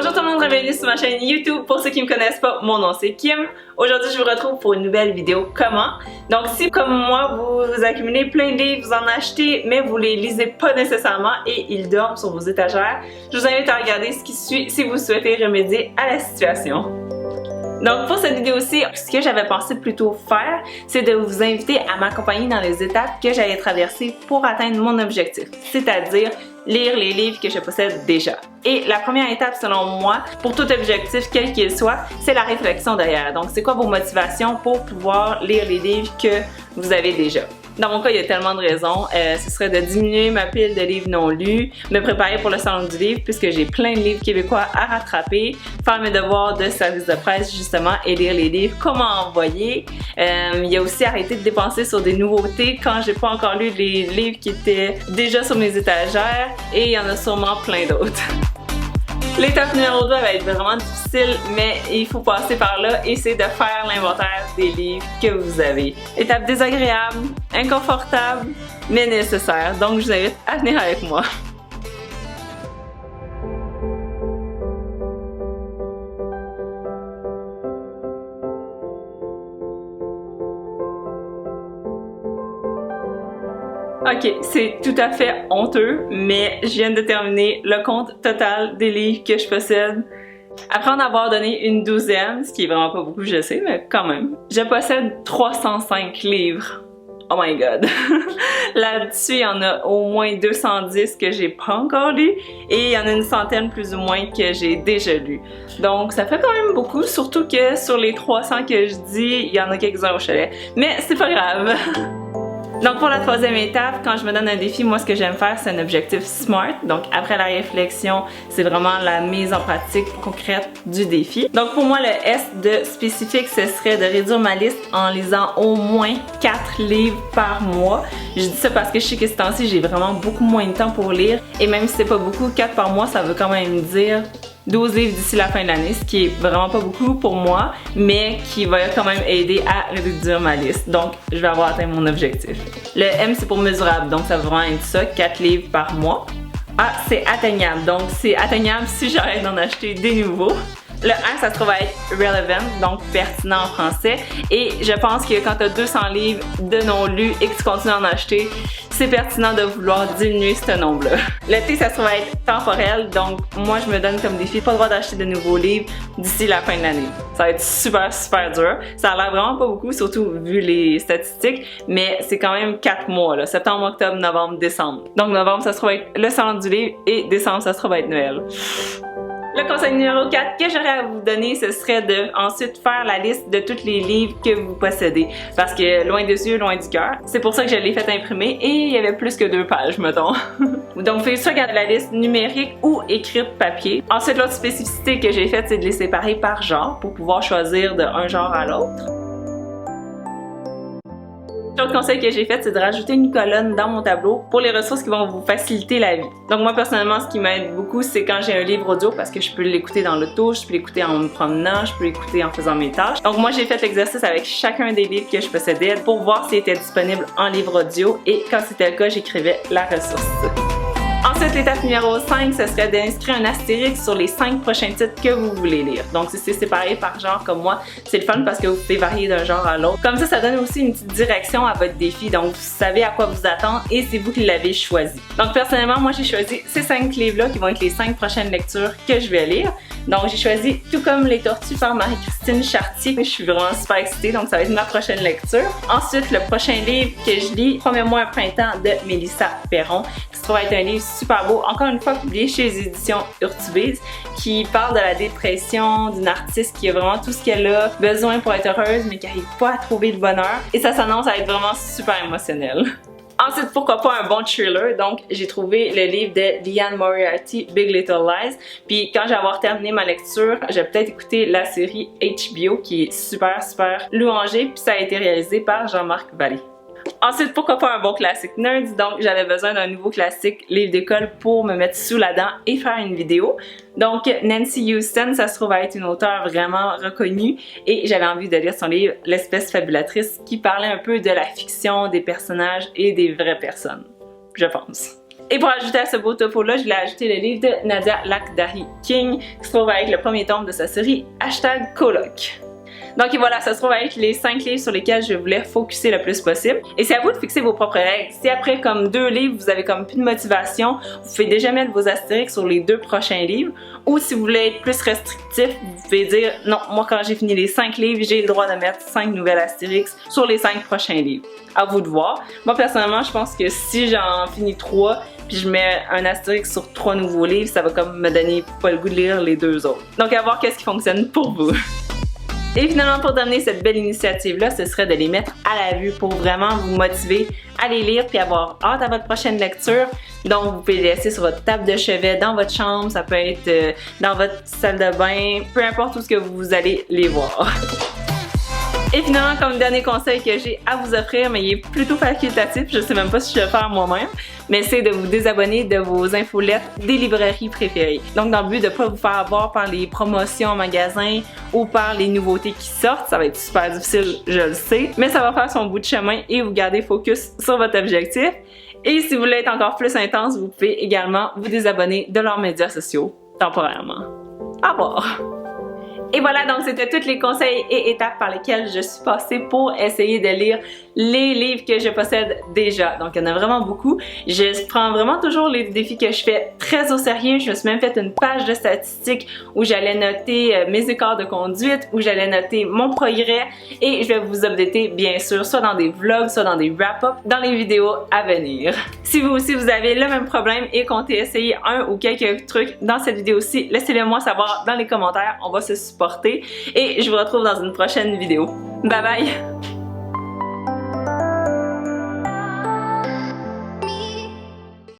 Bonjour tout le monde, bienvenue sur ma chaîne YouTube. Pour ceux qui ne me connaissent pas, mon nom c'est Kim. Aujourd'hui, je vous retrouve pour une nouvelle vidéo comment. Donc si comme moi, vous accumulez plein de livres, vous en achetez, mais vous les lisez pas nécessairement et ils dorment sur vos étagères, je vous invite à regarder ce qui suit si vous souhaitez remédier à la situation. Donc pour cette vidéo-ci, ce que j'avais pensé plutôt faire, c'est de vous inviter à m'accompagner dans les étapes que j'allais traverser pour atteindre mon objectif, c'est-à-dire lire les livres que je possède déjà. Et la première étape selon moi, pour tout objectif, quel qu'il soit, c'est la réflexion derrière. Donc c'est quoi vos motivations pour pouvoir lire les livres que vous avez déjà? Dans mon cas, il y a tellement de raisons. Ce serait de diminuer ma pile de livres non lus, me préparer pour le salon du livre puisque j'ai plein de livres québécois à rattraper, faire mes devoirs de service de presse justement et lire les livres, comment envoyer. Il y a aussi arrêter de dépenser sur des nouveautés quand j'ai pas encore lu les livres qui étaient déjà sur mes étagères et il y en a sûrement plein d'autres. L'étape numéro 2 va être vraiment difficile, mais il faut passer par là et c'est de faire l'inventaire des livres que vous avez. Étape désagréable, inconfortable, mais nécessaire. Donc je vous invite à venir avec moi. Ok, c'est tout à fait honteux, mais je viens de terminer le compte total des livres que je possède. Après en avoir donné une douzaine, ce qui est vraiment pas beaucoup, je sais, mais quand même. Je possède 305 livres. Oh my god! Là-dessus, il y en a au moins 210 que j'ai pas encore lu et il y en a une centaine plus ou moins que j'ai déjà lu. Donc ça fait quand même beaucoup, surtout que sur les 300 que je dis, il y en a quelques-uns au chalet. Mais c'est pas grave! Donc pour la troisième étape, quand je me donne un défi, moi ce que j'aime faire c'est un objectif SMART. Donc après la réflexion, c'est vraiment la mise en pratique concrète du défi. Donc pour moi le S de spécifique, ce serait de réduire ma liste en lisant au moins 4 livres par mois. Je dis ça parce que je sais que ce temps-ci j'ai vraiment beaucoup moins de temps pour lire. Et même si c'est pas beaucoup, 4 par mois, ça veut quand même dire 12 livres d'ici la fin de l'année, ce qui est vraiment pas beaucoup pour moi, mais qui va quand même aider à réduire ma liste. Donc, je vais avoir atteint mon objectif. Le M, c'est pour mesurable, donc ça va vraiment être ça, 4 livres par mois. A, c'est atteignable, donc c'est atteignable si j'arrête d'en acheter des nouveaux. Le 1, ça se trouve à être relevant, donc pertinent en français. Et je pense que quand tu as 200 livres de non-lus et que tu continues à en acheter, c'est pertinent de vouloir diminuer ce nombre-là. Le T, ça se trouve à être temporel, donc moi je me donne comme défi pas le droit d'acheter de nouveaux livres d'ici la fin de l'année. Ça va être super dur. Ça a l'air vraiment pas beaucoup, surtout vu les statistiques, mais c'est quand même 4 mois, là, septembre, octobre, novembre, décembre. Donc novembre, ça se trouve à être le salon du livre et décembre, ça se trouve à être Noël. Le conseil numéro 4 que j'aurais à vous donner, ce serait de ensuite faire la liste de tous les livres que vous possédez. Parce que loin des yeux, loin du cœur. C'est pour ça que je l'ai fait imprimer et il y avait plus que 2 pages, mettons. Donc, vous pouvez soit regarder la liste numérique ou écrite papier. Ensuite, l'autre spécificité que j'ai faite, c'est de les séparer par genre pour pouvoir choisir d'un genre à l'autre. L'autre conseil que j'ai fait, c'est de rajouter une colonne dans mon tableau pour les ressources qui vont vous faciliter la vie. Donc moi personnellement, ce qui m'aide beaucoup, c'est quand j'ai un livre audio parce que je peux l'écouter dans l'auto, je peux l'écouter en me promenant, je peux l'écouter en faisant mes tâches. Donc moi j'ai fait l'exercice avec chacun des livres que je possédais pour voir s'il était disponible en livre audio et quand c'était le cas, j'écrivais la ressource. Ensuite, l'étape numéro 5, ce serait d'inscrire un astérisque sur les 5 prochains titres que vous voulez lire. Donc, si c'est séparé par genre comme moi, c'est le fun parce que vous pouvez varier d'un genre à l'autre. Comme ça donne aussi une petite direction à votre défi. Donc, vous savez à quoi vous attendre et c'est vous qui l'avez choisi. Donc, personnellement, moi, j'ai choisi ces 5 livres-là qui vont être les 5 prochaines lectures que je vais lire. Donc, j'ai choisi Tout comme les tortues par Marie-Christine Chartier. Je suis vraiment super excitée, donc ça va être ma prochaine lecture. Ensuite, le prochain livre que je lis, Promets-moi un printemps de Mélissa Perron, qui se trouve être un livre super beau, encore une fois publié chez les éditions Urtubise, qui parle de la dépression d'une artiste qui a vraiment tout ce qu'elle a besoin pour être heureuse, mais qui n'arrive pas à trouver le bonheur. Et ça s'annonce à être vraiment super émotionnel. Ensuite, pourquoi pas un bon thriller? Donc, j'ai trouvé le livre de Liane Moriarty, Big Little Lies. Puis, quand je vais avoir terminé ma lecture, j'ai peut-être écouté la série HBO qui est super louangée. Puis, ça a été réalisé par Jean-Marc Vallée. Ensuite, pourquoi pas un bon classique nerd? Donc, j'avais besoin d'un nouveau classique livre d'école pour me mettre sous la dent et faire une vidéo. Donc, Nancy Houston, ça se trouve à être une auteure vraiment reconnue et j'avais envie de lire son livre L'espèce fabulatrice qui parlait un peu de la fiction, des personnages et des vraies personnes, je pense. Et pour ajouter à ce beau topo-là, je voulais ajouter le livre de Nadia Lakhdari King, qui se trouve avec le premier tome de sa série #Coloc. Donc et voilà, ça se trouve avec les 5 livres sur lesquels je voulais focusser le plus possible. Et c'est à vous de fixer vos propres règles. Si après comme 2 livres, vous avez comme plus de motivation, vous pouvez déjà mettre vos astérix sur les 2 prochains livres. Ou si vous voulez être plus restrictif, vous pouvez dire non, moi quand j'ai fini les 5 livres, j'ai le droit de mettre 5 nouvelles astérix sur les 5 prochains livres. À vous de voir. Moi personnellement, je pense que si j'en finis 3, puis je mets un astérix sur 3 nouveaux livres, ça va comme me donner pas le goût de lire les 2 autres. Donc à voir qu'est-ce qui fonctionne pour vous. Et finalement, pour terminer cette belle initiative-là, ce serait de les mettre à la vue pour vraiment vous motiver à les lire puis avoir hâte à votre prochaine lecture. Donc, vous pouvez les laisser sur votre table de chevet, dans votre chambre, ça peut être dans votre salle de bain, peu importe où ce que vous allez les voir. Et finalement, comme dernier conseil que j'ai à vous offrir, mais il est plutôt facultatif, je sais même pas si je vais le faire moi-même, mais c'est de vous désabonner de vos infolettes des librairies préférées. Donc dans le but de ne pas vous faire avoir par les promotions en magasin ou par les nouveautés qui sortent, ça va être super difficile, je le sais, mais ça va faire son bout de chemin et vous garder focus sur votre objectif. Et si vous voulez être encore plus intense, vous pouvez également vous désabonner de leurs médias sociaux, temporairement. Au revoir! Et voilà, donc c'était tous les conseils et étapes par lesquelles je suis passée pour essayer de lire les livres que je possède déjà. Donc il y en a vraiment beaucoup. Je prends vraiment toujours les défis que je fais très au sérieux. Je me suis même fait une page de statistiques où j'allais noter mes écarts de conduite, où j'allais noter mon progrès et je vais vous updater bien sûr, soit dans des vlogs, soit dans des wrap-up, dans les vidéos à venir. Si vous aussi vous avez le même problème et comptez essayer un ou quelques trucs dans cette vidéo-ci, laissez-le moi savoir dans les commentaires. On va se supporter et je vous retrouve dans une prochaine vidéo. Bye bye!